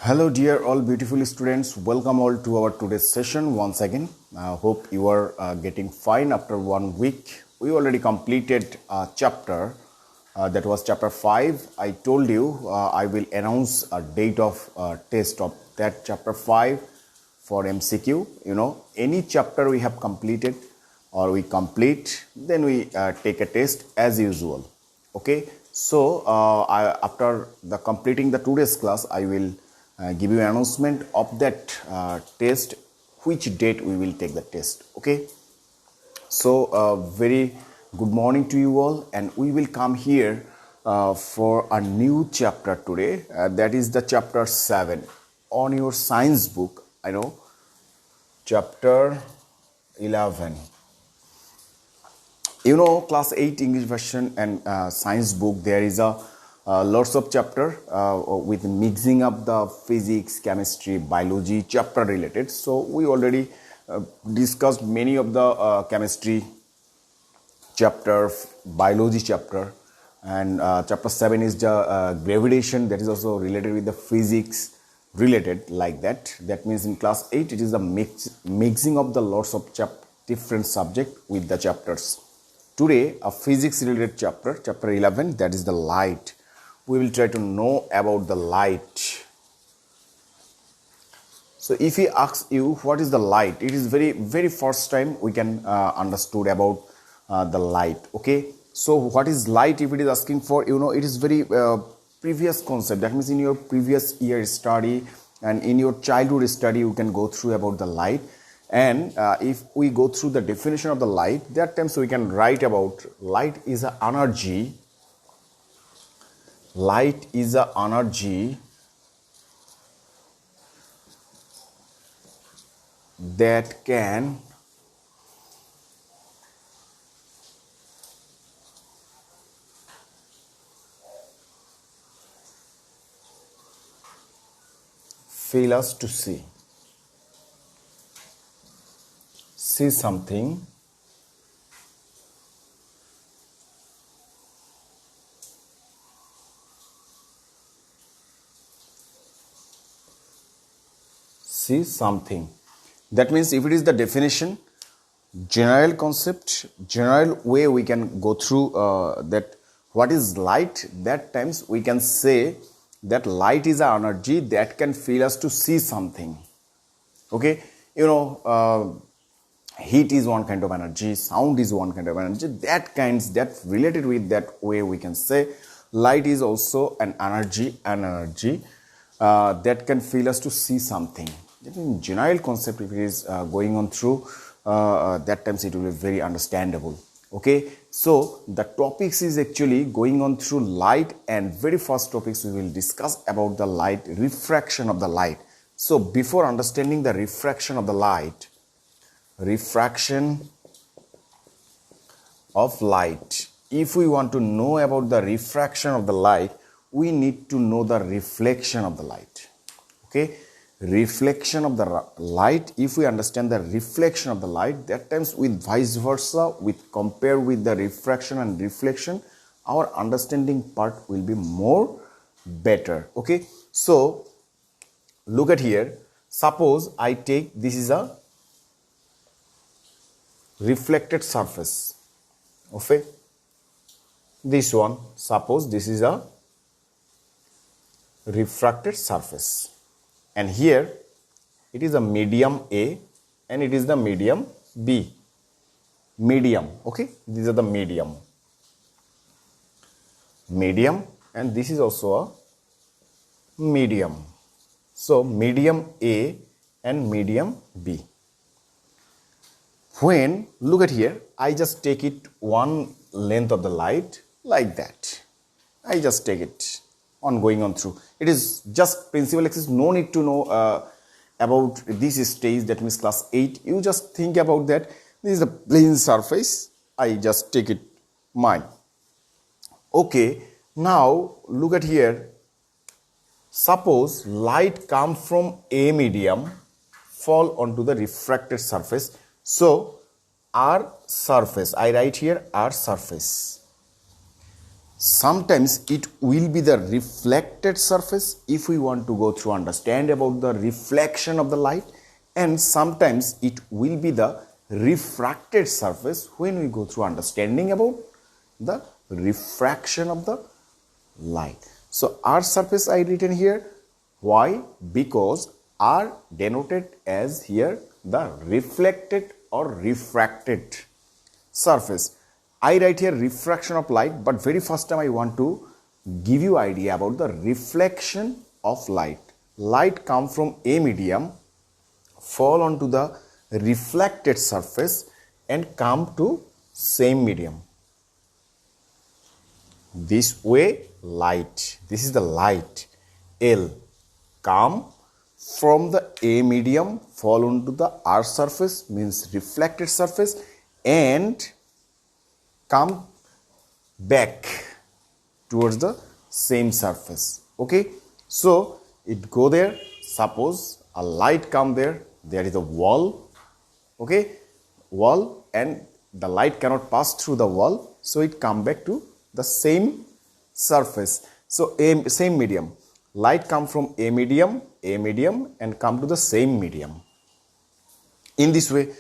Hello dear all beautiful students, welcome all to our today's session once again. I hope you are getting fine after 1 week. We already completed a chapter that was chapter 5. I told you I will announce a date of test of that chapter 5 for MCQ. You know, any chapter we have completed or we complete, then we take a test as usual. Okay, so after the completing the today's class, I will give you an announcement of that test, which date we will take the test. Okay, so very good morning to you all, and we will come here for a new chapter today. That is the chapter 7 on your science book. I know, chapter 11. You know, class 8 English version and science book, there is a lots of chapter with mixing up the physics, chemistry, biology chapter related. So we already discussed many of the chemistry chapter, biology chapter, and chapter 7 is the gravitation, that is also related with the physics related like that. That means in class 8 it is the mixing of the lots of different subject with the chapters. Today a physics related chapter, chapter 11, that is the light. We will try to know about the light. So if he asks you what is the light, it is very first time we can understood about the light. Okay, so what is light? If it is asking for, you know, it is very previous concept. That means in your previous year study and in your childhood study you can go through about the light. And if we go through the definition of the light, that times we can write about light is an energy. Light is an energy that can fail us to see something, see something. That means if it is the definition, general concept, general way we can go through that what is light, that times we can say that light is an energy that can feel us to see something. Okay, you know, heat is one kind of energy, sound is one kind of energy, that related with that way we can say light is also an energy that can feel us to see something. In general concept, if it is going on through that times it will be very understandable. Okay, so the topics is actually going on through light, and very first topics we will discuss about the light, refraction of the light. So before understanding the refraction of the light, refraction of light, if we want to know about the refraction of the light, we need to know the reflection of the light. Okay, reflection of the light. If we understand the reflection of the light, that times with vice versa, with compare with the refraction and reflection, our understanding part will be more better. Okay, so look at here. Suppose I take, this is a reflected surface. Okay, this one, suppose this is a refracted surface, and here it is a medium A and it is the medium B. Medium, okay, these are the medium, and this is also a medium. So medium A and medium B. When, look at here, I just take it one length of the light like that. I just take it on going on through. It is just principal axis, no need to know about this stage, that means class 8. You just think about that. This is the plane surface. I just take it mine. Okay, now look at here. Suppose light come from A medium, fall onto the refracted surface. So R surface, I write here R surface. sometimes it will be the reflected surface if we want to go through understand about the reflection of the light, and sometimes it will be the refracted surface when we go through understanding about the refraction of the light. So R surface I written here. Why? Because R denoted as here the reflected or refracted surface. I write here refraction of light, but very first time I want to give you idea about the reflection of light. Light come from a medium, fall onto the reflected surface and come to same medium. This way light, this is the light, L, come from the A medium, fall onto the R surface, means reflected surface, and come back towards the same surface. Okay, so it go there. Suppose a light come there, there is a wall, okay, wall, and the light cannot pass through the wall, so it come back to the same surface. So same medium, light come from a medium and come to the same medium. In this way,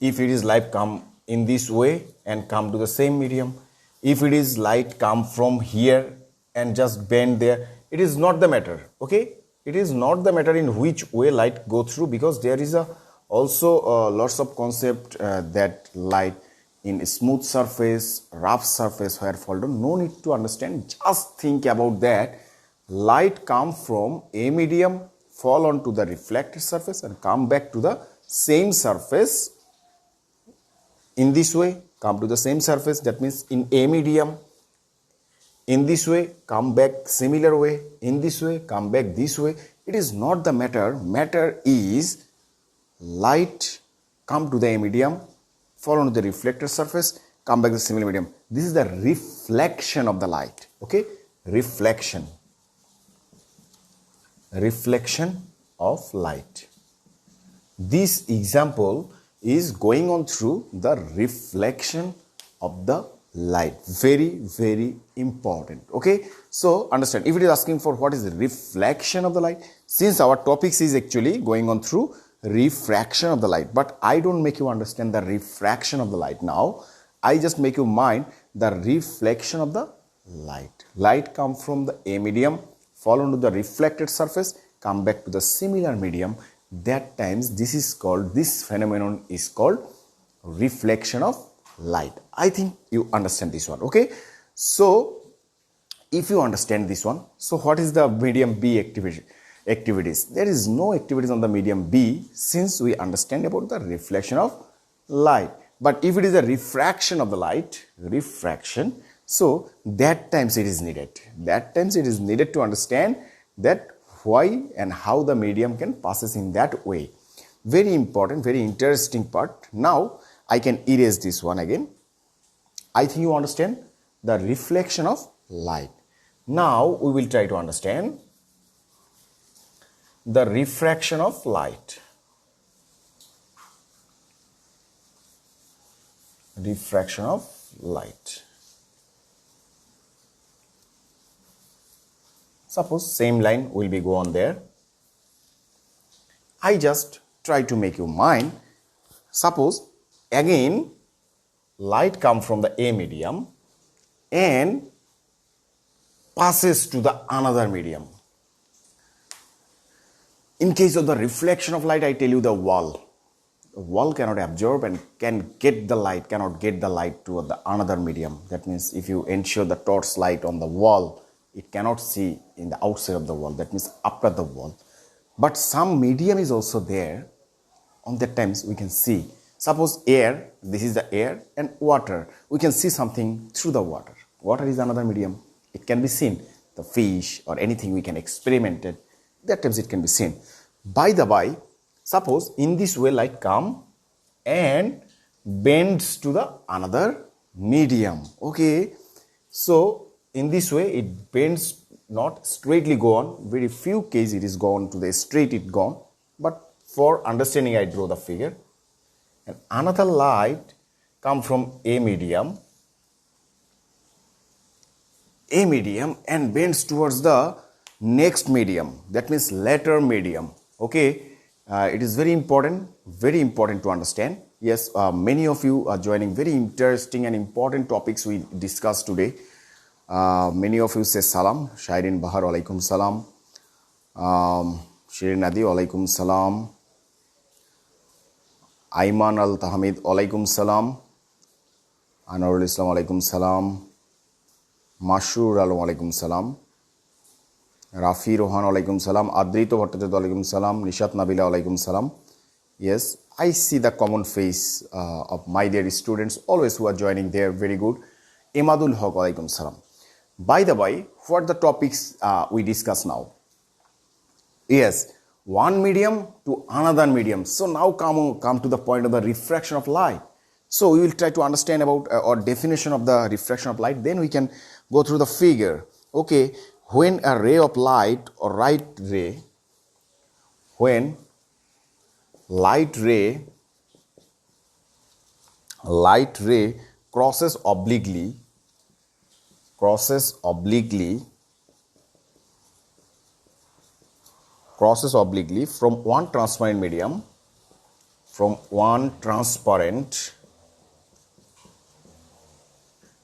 if it is light come in this way and come to the same medium, if it is light come from here and just bend there, it is not the matter. Okay, it is not the matter in which way light go through, because there is a also lots of concept that light in smooth surface, rough surface where fall down. No need to understand, just think about that. Light come from a medium, fall onto the reflected surface and come back to the same surface. In this way, come to the same surface, that means in a medium. In this way, come back similar way. In this way, come back this way. It is not the matter. Matter is light come to the a medium, fall onto the reflected surface, come back to the similar medium. This is the reflection of the light. Okay, reflection. Reflection of light. This example is going on through the reflection of the light. Very, very important. Okay, so understand, if it is asking for what is the reflection of the light, since our topics is actually going on through refraction of the light, but I don't make you understand the refraction of the light now. I just make you mind the reflection of the light. Light come from the a medium, fall onto the reflected surface, come back to the similar medium. That times this is called, this phenomenon is called reflection of light. I think you understand this one. Okay, so if you understand this one, so what is the medium B activities? There is no activities on the medium B, since we understand about the reflection of light. But if it is a refraction of the light, refraction, so that times it is needed. That times it is needed to understand that why and how the medium can passes in that way. Very important, very interesting part. Now I can erase this one again. I think you understand the reflection of light. Now we will try to understand the refraction of light. Refraction of light. Suppose same line will be go on there. I just try to make you mind. Suppose again light come from the A medium and passes to the another medium. In case of the reflection of light, I tell you the wall. The wall cannot absorb and can get the light, cannot get the light to the another medium. That means if you ensure the torch light on the wall, it cannot see in the outside of the wall. That means after the wall. But some medium is also there. On that times we can see. Suppose air, this is the air, and water. We can see something through the water. Water is another medium. It can be seen. The fish or anything we can experiment it. That times it can be seen. By the by, suppose in this way light come and bends to the another medium. Okay. So in this way it bends, not straightly go on. Very few cases it is gone to the straight it gone. But for understanding I draw the figure. And another light come from a medium a medium and bends towards the next medium, that means later medium. Okay, it is very important to understand. Yes, many of you are joining very interesting and important topics we discussed today. Many of you say salam. Shairin Bahar, alaikum salam. Shirin Adi, alaikum salam. Ayman Al Tahmid, alaikum salam. Anwarul Islam, alaikum salam. Mashur Alam, alaikum salam. Rafi Rohan, alaikum salam. Adrito Bhattacharya, alaikum salam. Nishat Nabila, alaikum salam. Yes, I see the common face of my dear students always who are joining there. Very good. Emadul Haq, alaikum salam. By the way, what the topics we discuss now? Yes, one medium to another medium. So now come to the point of the refraction of light. So we will try to understand about or definition of the refraction of light. Then we can go through the figure. Okay, when a ray of light or when light ray crosses obliquely from one transparent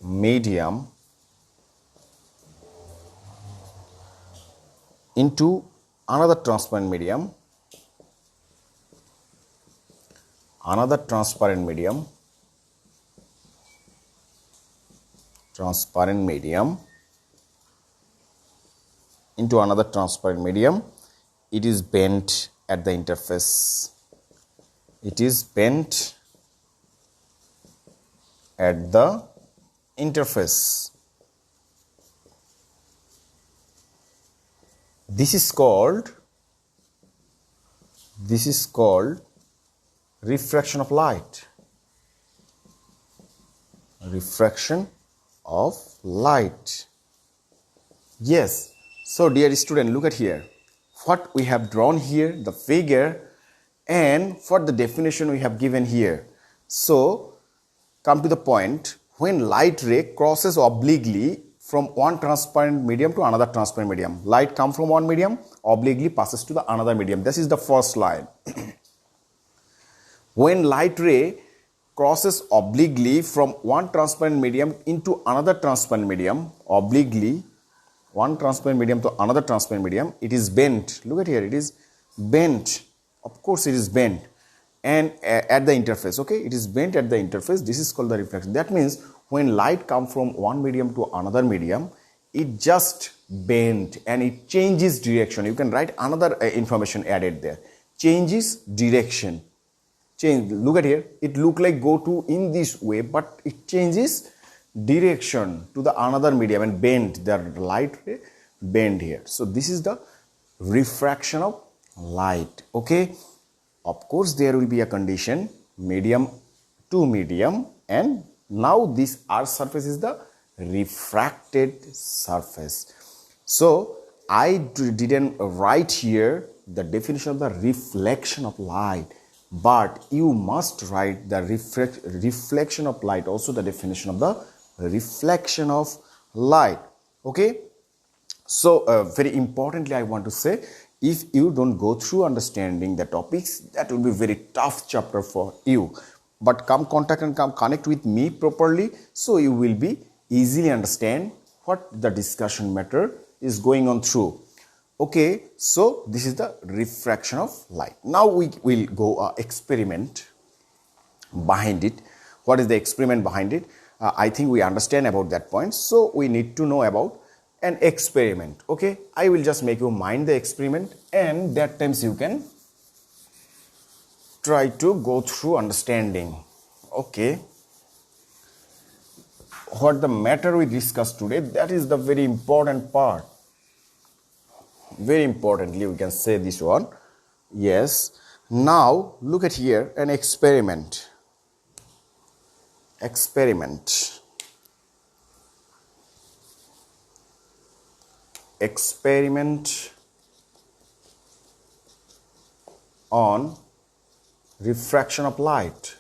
medium into another transparent medium, it is bent at the interface. This is called refraction of light. Yes. So dear student, look at here. What we have drawn here, the figure, and for the definition we have given here. So come to the point. When light ray crosses obliquely from one transparent medium to another transparent medium. Light comes from one medium, obliquely passes to the another medium. This is the first line. When light ray crosses obliquely from one transparent medium into another transparent medium, one transparent medium to another transparent medium, it is bent. Look at here, it is bent. Of course, it is bent. And at the interface, okay, it is bent at the interface. This is called the refraction. That means when light comes from one medium to another medium, it just bent and it changes direction. You can write another information added there. Changes direction. Look at here. It look like go to in this way, but it changes direction to the another medium and bend. The light ray bend here. So this is the refraction of light. Okay. Of course, there will be a condition medium to medium, and now this earth surface is the refracted surface. So I didn't write here the definition of the reflection of light, but you must write the reflection of light, also the definition of the reflection of light. Okay. So very importantly, I want to say, if you don't go through understanding the topics, that will be very tough chapter for you. But come contact and come connect with me properly, so you will be easily understand what the discussion matter is going on through. Okay, so this is the refraction of light. Now we will go experiment behind it. What is the experiment behind it? I think we understand about that point. So we need to know about an experiment. Okay, I will just make you mind the experiment, and that times you can try to go through understanding. Okay, what the matter we discussed today, that is the very important part. Very importantly, we can say this one. Yes. Now look at here, an experiment. Experiment on refraction of light.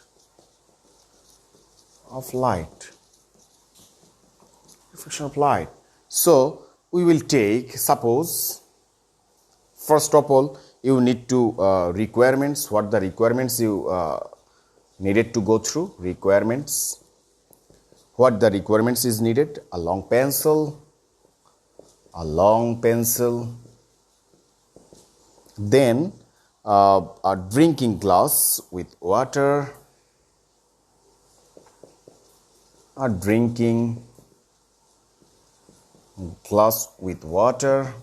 Refraction of light. So we will take, suppose, first of all, you need to requirements, what the requirements you needed to go through, requirements, what the requirements is needed, a long pencil, then a drinking glass with water, a drinking glass with water,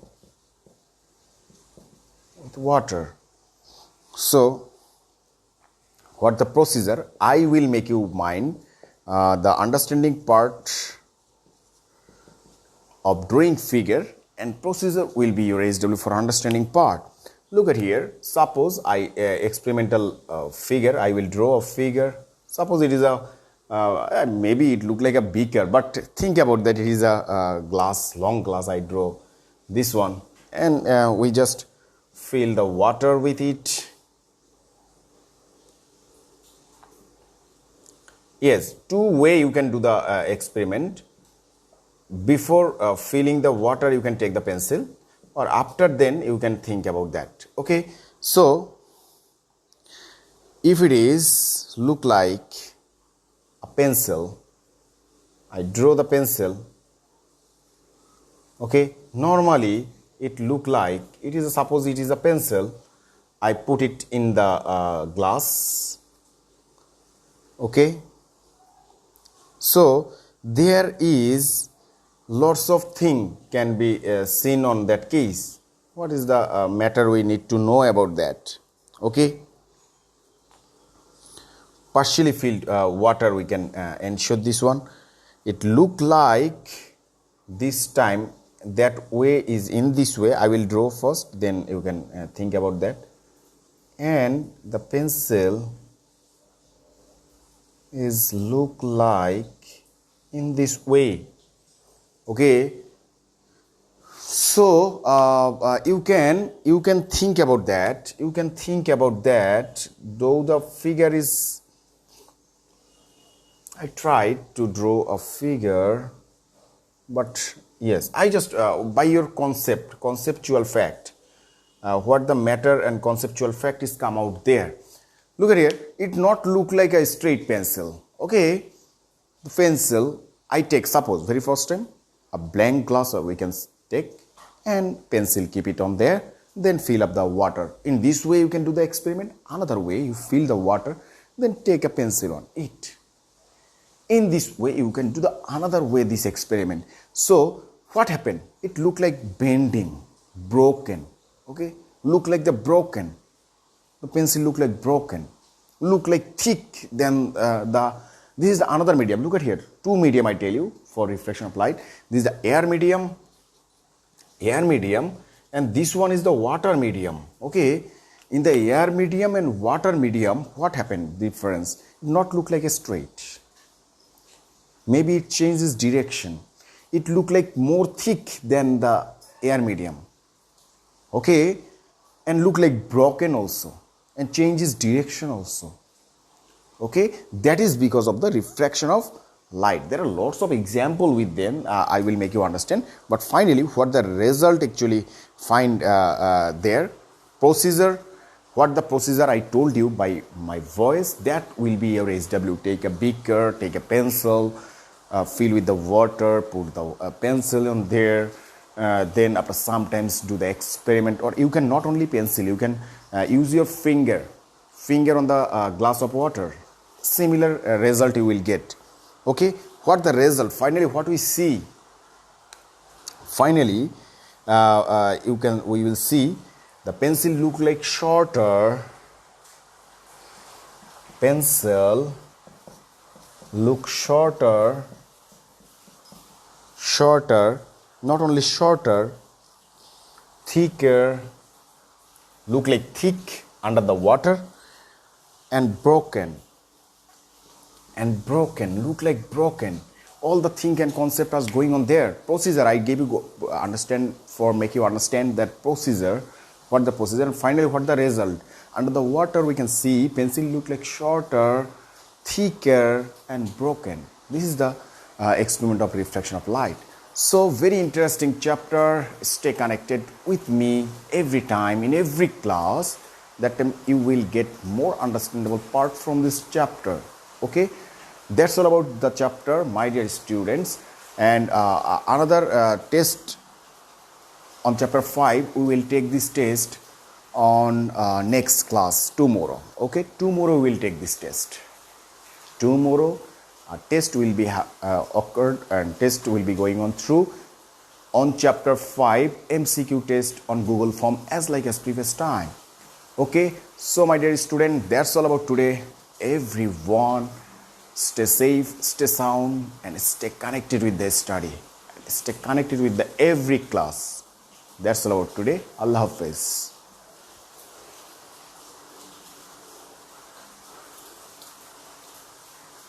So what the procedure, I will make you mind the understanding part of drawing figure, and procedure will be your SW for understanding part. Look at here, suppose I experimental figure, I will draw a figure. Suppose it is a maybe it look like a beaker, but think about that, it is a glass, long glass. I draw this one, and we just fill the water with it. Yes, two way you can do the experiment. Before filling the water, you can take the pencil, or after then you can think about that. Okay, so if it is look like a pencil, I draw the pencil. Okay, normally it look like it is suppose it is a pencil. I put it in the glass. Okay, so there is lots of thing can be seen on that case. What is the matter we need to know about that? Okay, partially filled water, we can ensure this one. It look like this time that way is in this way. I will draw first, then you can think about that. And the pencil is look like in this way. Okay, so you can think about that. You can think about that. Though the figure is, I tried to draw a figure, but yes, I just by your conceptual fact, what the matter and conceptual fact is come out there. Look at here. It not look like a straight pencil. Okay, the pencil I take, suppose very first time, a blank glass, or we can take, and pencil, keep it on there, then fill up the water. In this way you can do the experiment. Another way, you fill the water, then take a pencil on it. In this way you can do the another way this experiment. So what happened? It look like bending, broken. Okay, look like the broken. The pencil look like broken, look like thick than this is the another medium. Look at here, two medium I tell you for reflection of light. This is the air medium, and this one is the water medium. Okay, in the air medium and water medium, what happened? Difference, not look like a straight. Maybe it changes direction. It look like more thick than the air medium. Okay, and look like broken also, and changes direction also. Okay, that is because of the refraction of light. There are lots of example with them. I will make you understand. But finally, what the result actually find there, procedure, what the procedure I told you by my voice, that will be your SW. Take a beaker, take a pencil, fill with the water, put the pencil on there, then after sometimes do the experiment. Or you can not only pencil, you can use your finger on the glass of water. Similar result you will get. Okay, what the result? Finally, what we see? Finally, we will see the pencil look like shorter. Pencil look shorter. Not only shorter, thicker. Look like thick under the water, and broken. Look like broken. All the thing and concept is going on there. Procedure I gave you understand for make you understand that procedure. What the procedure, and finally what the result? Under the water we can see pencil look like shorter, thicker, and broken. This is the experiment of refraction of light. So very interesting chapter. Stay connected with me every time in every class. That time you will get more understandable part from this chapter. Okay, that's all about the chapter, my dear students. And another test on chapter 5, we will take this test on next class tomorrow. Okay, tomorrow we will take this test. Tomorrow a test will be occurred and test will be going on through on chapter 5 MCQ test on Google form as like as previous time. Okay, so my dear student, that's all about today. Everyone, stay safe, stay sound, and stay connected with the study. Stay connected with the every class. That's all about today. Allah Hafiz.